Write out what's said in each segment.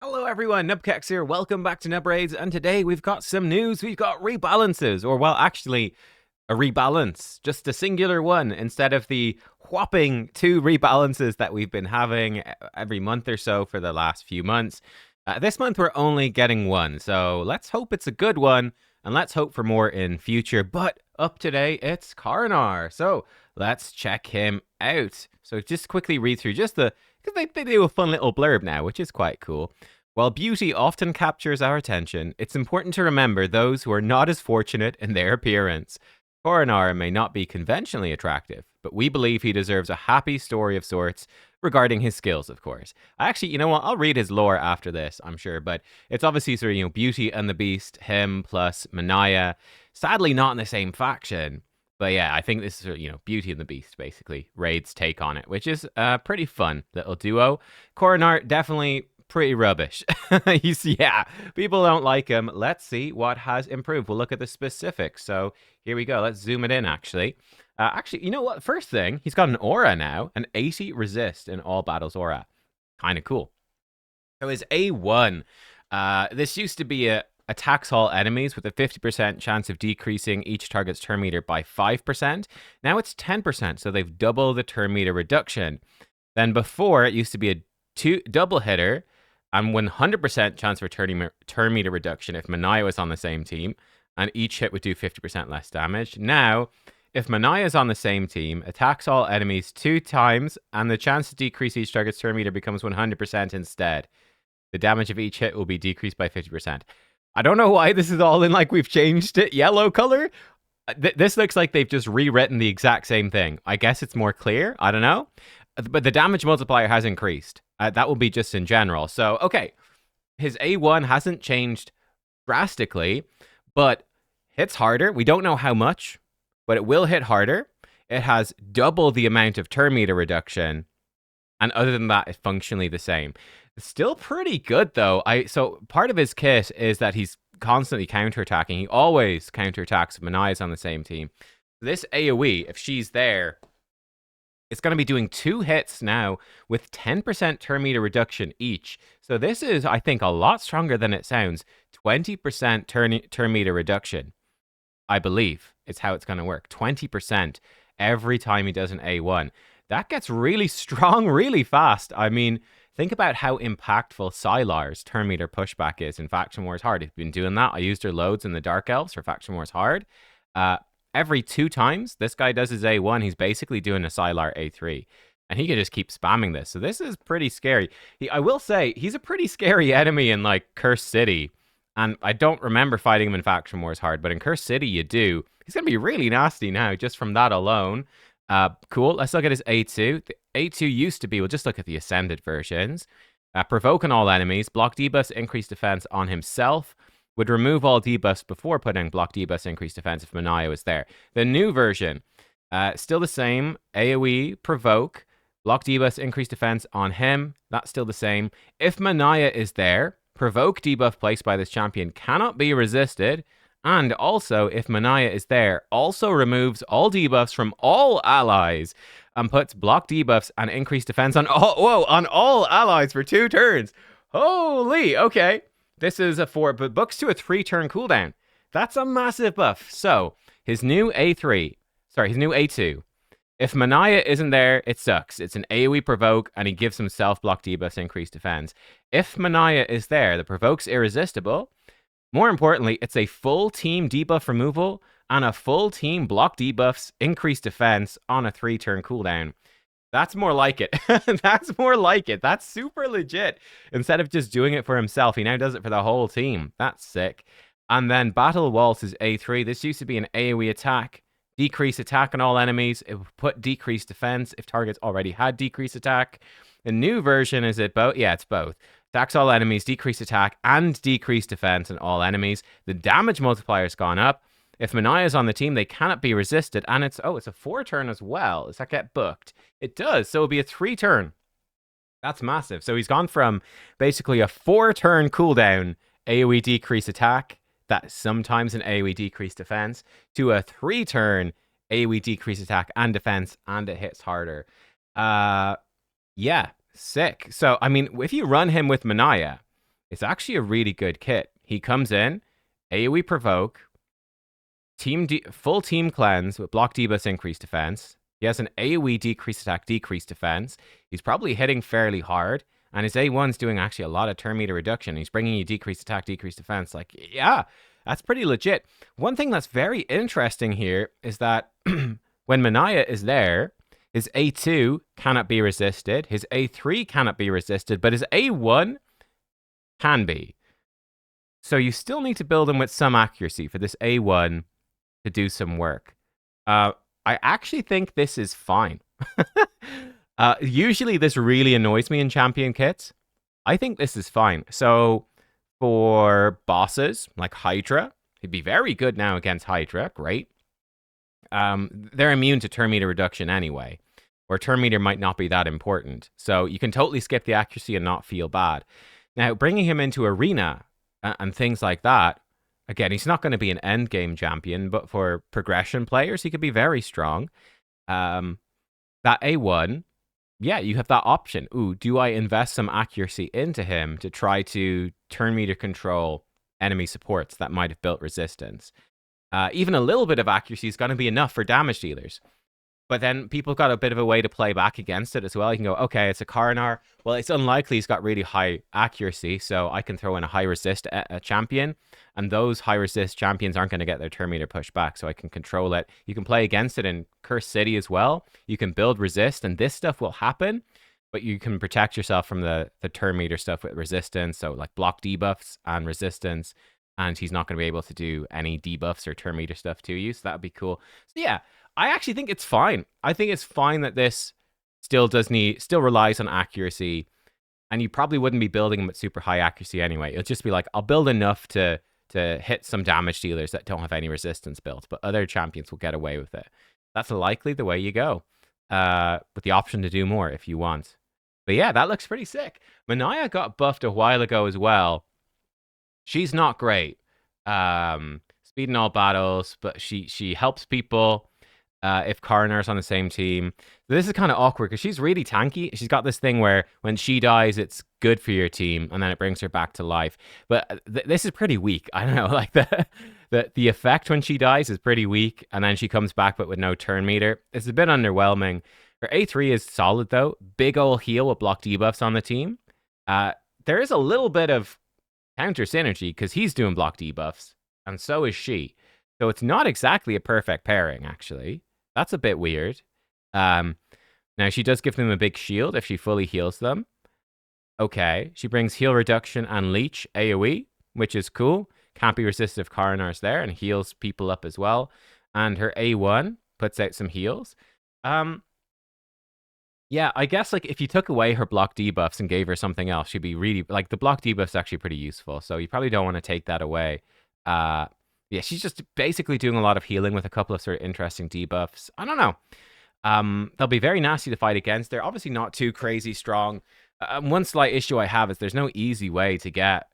Hello everyone, nubkeks here. Welcome back to Nub Raids, and today we've got some news. We've got rebalances, or well, actually, a rebalance, just a singular one instead of the whopping two rebalances that we've been having every month or so for the last few months. This month we're only getting one, so let's hope it's a good one, and let's hope for more in future. But up today, it's Khoronar, so let's check him out. So just quickly read through just the because they do a fun little blurb now, which is quite cool. While beauty often captures our attention, it's important to remember those who are not as fortunate in their appearance. Khoronar may not be conventionally attractive, but we believe he deserves a happy story of sorts regarding his skills, of course. Actually, you know what? I'll read his lore after this, I'm sure, but it's obviously sort of, Beauty and the Beast, him plus Minaya. Sadly, not in the same faction. But yeah, I think this is, Beauty and the Beast, basically. Raid's take on it, which is a pretty fun little duo. Khoronar, definitely pretty rubbish. Yeah, people don't like him. Let's see what has improved. We'll look at the specifics. So here we go. Let's zoom it in, actually. Actually, you know what? First thing, he's got an aura now, an 80 resist in all battles aura. Kind of cool. So his A1. This used to be a attacks all enemies with a 50% chance of decreasing each target's turn meter by 5%. Now it's 10%, so they've doubled the turn meter reduction. Then before, it used to be a double hitter and 100% chance for turn meter reduction if Minaya was on the same team, and each hit would do 50% less damage. Now, if Minaya is on the same team, attacks all enemies 2 times, and the chance to decrease each target's turn meter becomes 100% instead. The damage of each hit will be decreased by 50%. I don't know why this is all in like we've changed it yellow color. This looks like they've just rewritten the exact same thing. I guess it's more clear. I don't know. But the damage multiplier has increased. That will be just in general. So, okay. His A1 hasn't changed drastically, but hits harder. We don't know how much, but it will hit harder. It has double the amount of turn meter reduction. And other than that, it's functionally the same. Still pretty good though. So part of his kit is that he's constantly counterattacking. He always counterattacks if Manaya's on the same team. This AoE, if she's there, it's going to be doing 2 hits now with 10% turn meter reduction each. So this is, I think, a lot stronger than it sounds. 20% turn meter reduction, I believe, is how it's going to work. 20% every time he does an A1. That gets really strong really fast. I mean, think about how impactful Sylar's turn meter pushback is in Faction Wars Hard. I've been doing that. I used her loads in the Dark Elves for Faction Wars Hard. Every 2 times this guy does his A1, he's basically doing a Khoronar A3. And he can just keep spamming this. So this is pretty scary. I will say, he's a pretty scary enemy in, like, Cursed City. And I don't remember fighting him in Faction Wars Hard, but in Cursed City you do. He's going to be really nasty now, just from that alone. Cool. Let's look at his A2. The A2 used to be, we'll just look at the Ascended versions. Provoke on all enemies. Block debuffs, increase defense on himself. Would remove all debuffs before putting block debuffs, increase defense if Minaya was there. The new version, still the same. AoE, provoke. Block debuffs, increase defense on him. That's still the same. If Minaya is there, provoke debuff placed by this champion cannot be resisted. And also, if Minaya is there, also removes all debuffs from all allies and puts block debuffs and increased defense on all allies for 2 turns. Holy, okay. This is but books to a 3-turn cooldown. That's a massive buff. So, his new A2. If Minaya isn't there, it sucks. It's an AoE provoke, and he gives himself block debuffs, increased defense. If Minaya is there, the provoke's irresistible. More importantly, it's a full team debuff removal and a full team block debuffs, increased defense on a 3-turn cooldown. That's more like it. That's more like it. That's super legit. Instead of just doing it for himself, he now does it for the whole team. That's sick. And then Battle Waltz is A3. This used to be an AoE attack. Decrease attack on all enemies. It would put decreased defense if targets already had decreased attack. The new version, is it both? Yeah, it's both. Attacks all enemies, decreased attack, and decreased defense on all enemies. The damage multiplyer's gone up. If Minaya's on the team, they cannot be resisted. And it's a 4-turn as well. Does that get booked? It does. So it'll be a 3-turn. That's massive. So he's gone from basically a 4-turn cooldown AoE decrease attack, that's sometimes an AoE decrease defense, to a 3-turn AoE decrease attack and defense, and it hits harder. Yeah, sick. So, I mean, if you run him with Minaya, It's actually a really good kit. He comes in, AoE provoke, full team cleanse with block debuffs, increased defense. He has an AoE decreased attack, decreased defense. He's probably hitting fairly hard, and his A1's doing actually a lot of turn meter reduction. He's bringing you decreased attack, decreased defense. Like, yeah, that's pretty legit. One thing that's very interesting here is that when Minaya is there, his A2 cannot be resisted, his A3 cannot be resisted, but his A1 can be. So you still need to build him with some accuracy for this A1 to do some work. I actually think this is fine. Usually this really annoys me in champion kits. I think this is fine. So for bosses like Hydra, he'd be very good now against Hydra. Great. They're immune to turn meter reduction anyway, or turn meter might not be that important. So you can totally skip the accuracy and not feel bad. Now, bringing him into Arena and things like that, again, he's not going to be an end game champion, but for progression players, he could be very strong. That A1, yeah, you have that option. Ooh, do I invest some accuracy into him to try to turn meter control enemy supports that might have built resistance? Even a little bit of accuracy is going to be enough for damage dealers. But then people got a bit of a way to play back against it as well. You can go, okay, it's a Khoronar. Well, it's unlikely he's got really high accuracy, so I can throw in a high resist champion, and those high resist champions aren't going to get their turn meter pushed back, so I can control it. You can play against it in Cursed City as well. You can build resist, and this stuff will happen, but you can protect yourself from the turn meter stuff with resistance, so like block debuffs and resistance, and he's not going to be able to do any debuffs or turn meter stuff to you, so that would be cool. So yeah, I actually think it's fine. I think it's fine that this still relies on accuracy, and you probably wouldn't be building them with super high accuracy anyway. It'll just be like, I'll build enough to hit some damage dealers that don't have any resistance built, but other champions will get away with it. That's likely the way you go, with the option to do more if you want. But yeah, that looks pretty sick. Minaya got buffed a while ago as well. She's not great. Speed in all battles, but she helps people. If Khoronar's on the same team. This is kind of awkward because she's really tanky. She's got this thing where when she dies, it's good for your team, and then it brings her back to life. But this is pretty weak. I don't know, like the effect when she dies is pretty weak, and then she comes back but with no turn meter. It's a bit underwhelming. Her A3 is solid though. Big ol' heal with block debuffs on the team. There is a little bit of counter synergy because he's doing block debuffs, and so is she. So it's not exactly a perfect pairing, actually. That's a bit weird. Now, she does give them a big shield if she fully heals them. Okay. She brings heal reduction and leech AoE, which is cool. Can't be resisted if Khoronar's there, and heals people up as well. And her A1 puts out some heals. Yeah, I guess like if you took away her block debuffs and gave her something else, she'd be really... Like, the block debuff's actually pretty useful, so you probably don't want to take that away. Yeah, she's just basically doing a lot of healing with a couple of sort of interesting debuffs. I don't know. They'll be very nasty to fight against. They're obviously not too crazy strong. One slight issue I have is there's no easy way to get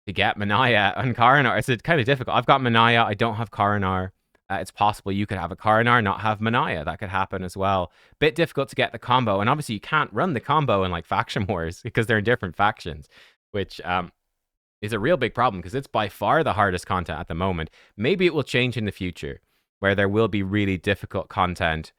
Minaya and Khoronar. It's kind of difficult. I've got Minaya. I don't have Khoronar. It's possible you could have a Khoronar, not have Minaya. That could happen as well. Bit difficult to get the combo, and obviously you can't run the combo in like faction wars because they're in different factions, which is a real big problem because it's by far the hardest content at the moment. Maybe it will change in the future where there will be really difficult content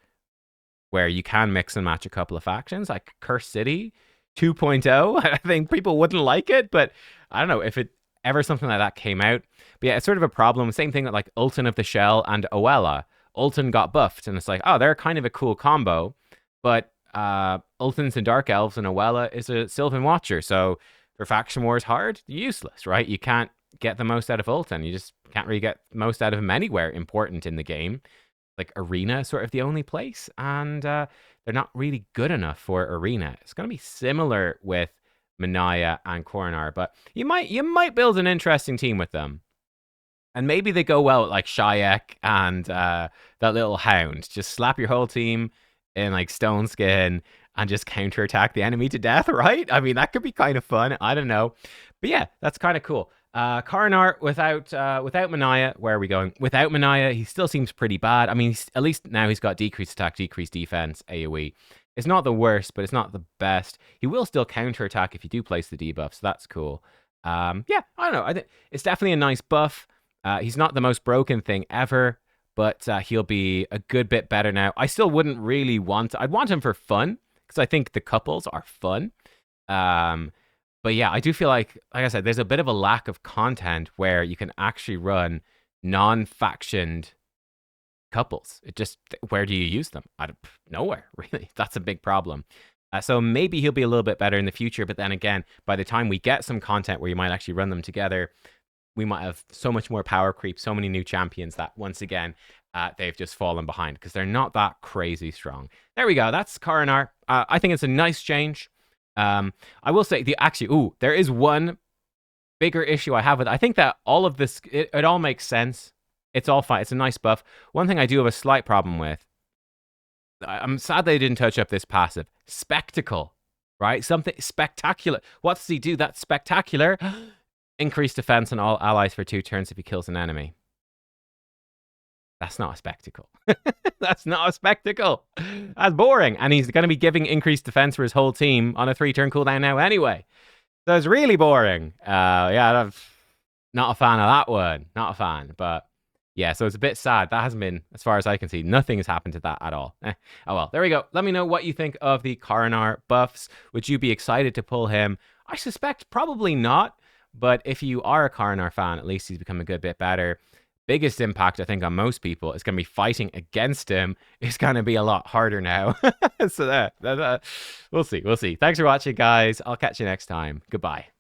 where you can mix and match a couple of factions, like Cursed City 2.0. I think people wouldn't like it, but I don't know if it ever something like that came out. But yeah, it's sort of a problem. Same thing with like Ultin of the Shell and Oella. Ultin got buffed, and it's like, oh, they're kind of a cool combo, but Ultin's and Dark Elves and Oella is a Sylvan Watcher, so for faction wars hard, useless, right? You can't get the most out of Ultin. You just can't really get the most out of him anywhere important in the game. Like Arena is sort of the only place, and they're not really good enough for Arena. It's going to be similar with Minaya and Khoronar, but you might build an interesting team with them. And maybe they go well with like Shayak and that little hound. Just slap your whole team in like Stone Skin and just counterattack the enemy to death, right? I mean, that could be kind of fun. I don't know. But yeah, that's kind of cool. Khoronar without Minaya, where are we going? Without Minaya, he still seems pretty bad. I mean, at least now he's got decreased attack, decreased defense, AoE. It's not the worst, but it's not the best. He will still counterattack if you do place the debuff, so that's cool. Yeah, I don't know. I think it's definitely a nice buff. He's not the most broken thing ever, but he'll be a good bit better now. I still wouldn't really want. I'd want him for fun because I think the couples are fun. But yeah, I do feel like I said, there's a bit of a lack of content where you can actually run non-factioned couples. It just, where do you use them? Nowhere, really. That's a big problem. So maybe he'll be a little bit better in the future, but then again, by the time we get some content where you might actually run them together, we might have so much more power creep, so many new champions that once again, they've just fallen behind because they're not that crazy strong. There we go. That's Khoronar. I think it's a nice change. I will say there is one bigger issue I have with it. I think that all of this, it all makes sense. It's all fine. It's a nice buff. One thing I do have a slight problem with, I'm sad they didn't touch up this passive. Spectacle, right? Something spectacular. What does he do that's spectacular? Increase defense on all allies for 2 turns if he kills an enemy. That's not a spectacle. That's not a spectacle. That's boring. And he's going to be giving increased defense for his whole team on a 3-turn cooldown now anyway. So it's really boring. Yeah, I'm not a fan of that one. Not a fan, but... yeah, so it's a bit sad. That hasn't been, as far as I can see, nothing has happened to that at all. Oh well, there we go. Let me know what you think of the Khoronar buffs. Would you be excited to pull him? I suspect probably not, but if you are a Khoronar fan, at least he's become a good bit better. Biggest impact, I think, on most people is going to be fighting against him. It's going to be a lot harder now. So we'll see. Thanks for watching, guys. I'll catch you next time. Goodbye.